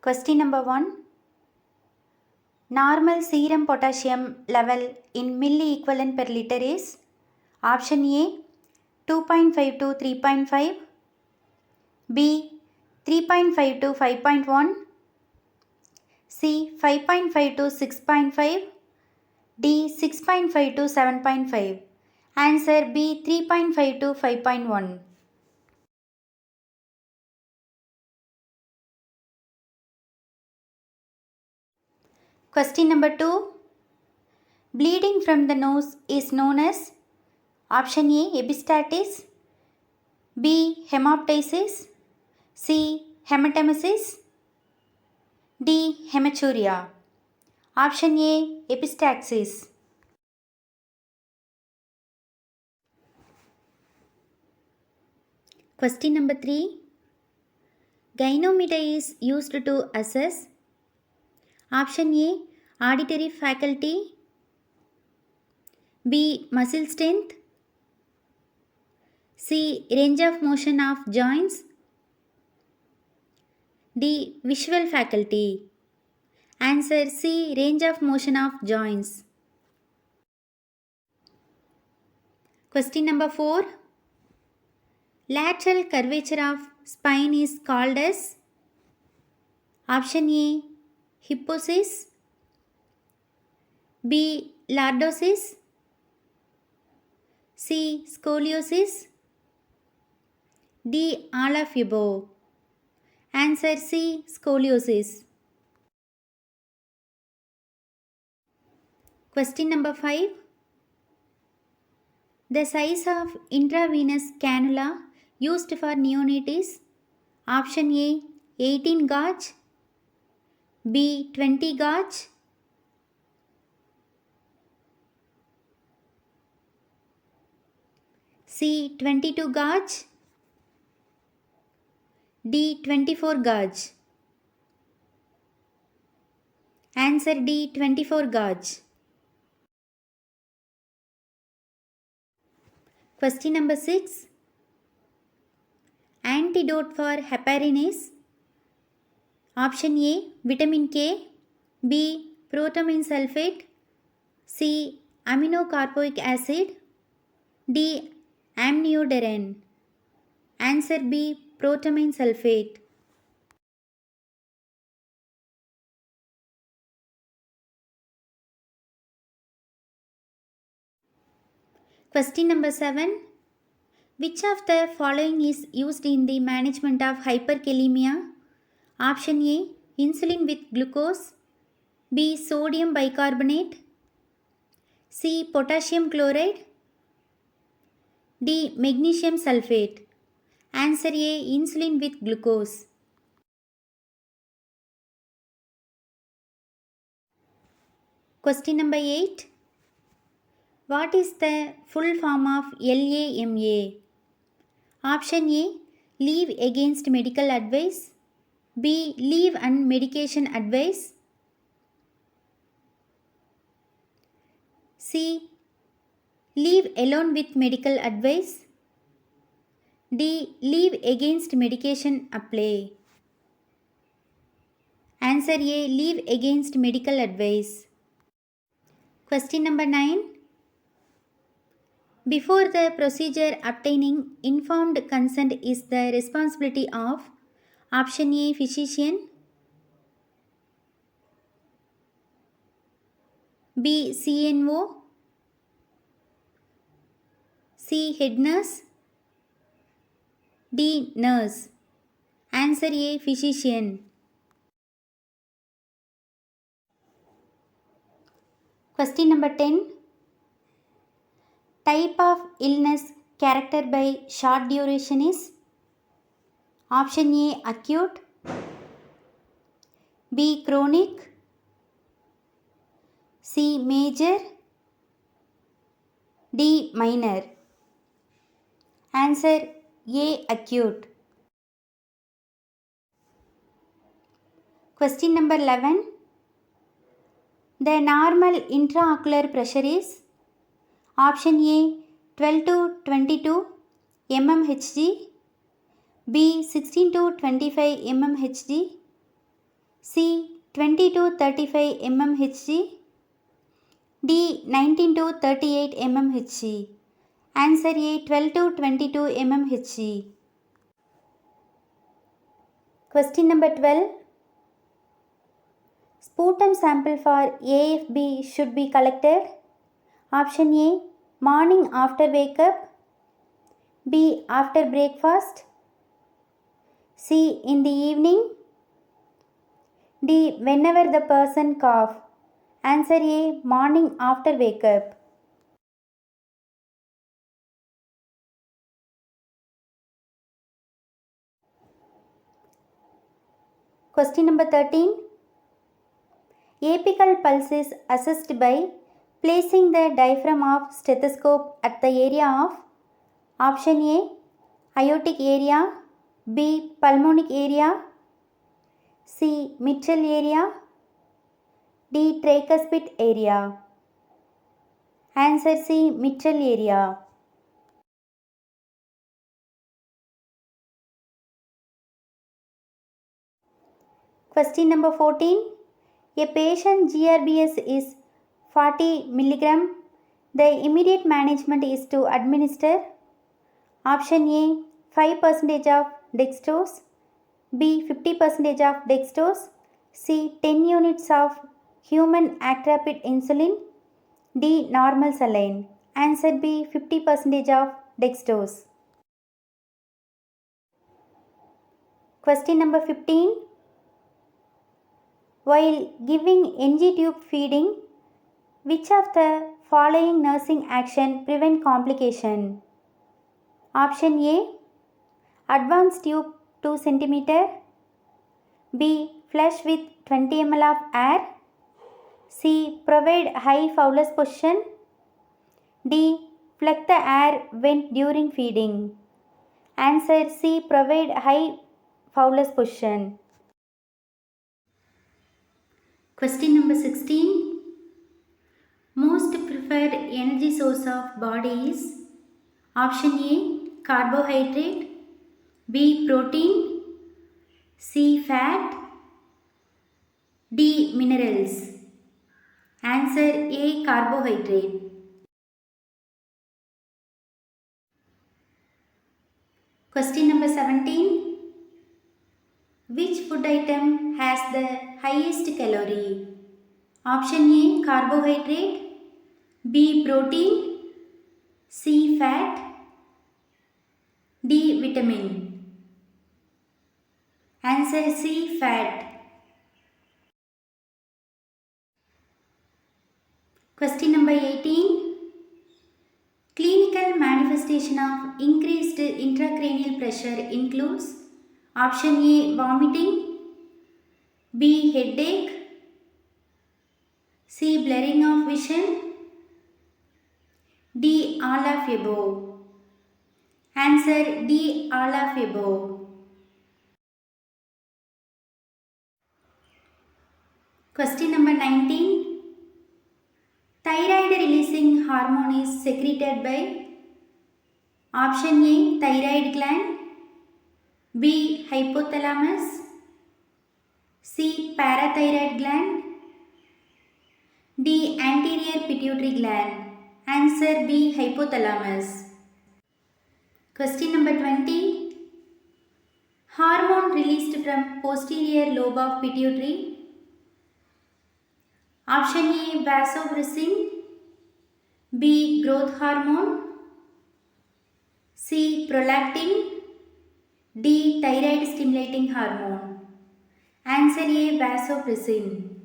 Question number 1. Normal serum potassium level in milliequivalent per liter is option A 2.5 to 3.5, B 3.5 to 5.1, C 5.5 to 6.5, D 6.5 to 7.5. Answer B 3.5 to 5.1. Question number 2. Bleeding from the nose is known as option A epistaxis, B hemoptysis, C hematemesis, D hematuria. Option A epistaxis. Question number 3. Gynometer is used to assess option A auditory faculty, B muscle strength, C range of motion of joints, D visual faculty. Answer C range of motion of joints. Question number 4. Lateral curvature of spine is called as option A hyposis, B lordosis, C scoliosis, D all of above. Answer C scoliosis. Question number 5. The size of intravenous cannula used for neonate is option A 18 gauge, B 20 gauge, C 22 gauge, D 24 gauge. Answer D 24 gauge. Question number 6. Antidote for heparin is option A vitamin K, B protamine sulfate, C aminocarboic acid, D amiodarone. Answer B protamine sulfate. Question number 7. Which of the following is used in the management of hyperkalemia? Option A insulin with glucose, B sodium bicarbonate, C potassium chloride, D magnesium sulfate. Answer A insulin with glucose. Question number 8. What is the full form of LAMA? Option A leave against medical advice, B leave and medication advice, C leave alone with medical advice, D leave against medication apply. Answer A leave against medical advice. Question number 9. Before the procedure, obtaining informed consent is the responsibility of option A physician, B CNO, C head nurse, D nurse. Answer A physician. Question number 10. Type of illness characterized by short duration is option A acute, B chronic, C major, D minor. Answer A acute. Question number 11. The normal intraocular pressure is option A 12 to 22 mmHg, B 16 to 25 mmHg, C. 20 to 35 mmHg. D. 19 to 38 mmHg. Answer A. 12 to 22 mmHg. Question number 12. Sputum sample for AFB should be collected. Option A. Morning after wake up. B. After breakfast. C. In the evening. D. Whenever the person cough. Answer A. Morning after wake up. Question number 13. Apical pulse is assessed by placing the diaphragm of stethoscope at the area of option A. Aortic area. B. Pulmonic area. C. Mitral area. D. Tricuspid area. Answer C. Mitral area. Question number 14. A patient GRBS is 40 milligram. The immediate management is to administer option A. 5% of dextrose. B. 50% of dextrose. C. 10 units of human actrapid insulin. D. Normal saline. Answer B. 50% of dextrose. Question number 15. While giving NG tube feeding, which of the following nursing action prevent complication? Option A. Advance tube 2 cm. B. Flush with 20 ml of air. C. Provide high Fowler's position. D. Flex the air vent during feeding. Answer C. Provide high Fowler's position. Question number 16. Most preferred energy source of body is option A. Carbohydrate. B. Protein. C. Fat. D. Minerals. Answer A. Carbohydrate. Question number 17. Which food item has the highest calorie? Option A. Carbohydrate. B. Protein. C. Fat. D. Vitamin. Answer C. Fat. Question number 18. Clinical manifestation of increased intracranial pressure includes option A. Vomiting. B. Headache. C. Blurring of vision. D. All of above. Answer D. All of above. Question number 19. Thyroid releasing hormone is secreted by option A. Thyroid gland. B. Hypothalamus. C. Parathyroid gland. D. Anterior pituitary gland. Answer B. Hypothalamus. Question number 20. Hormone released from posterior lobe of pituitary. Option A. Vasopressin. B. Growth hormone. C. Prolactin. D. Thyroid stimulating hormone. Answer A. Vasopressin.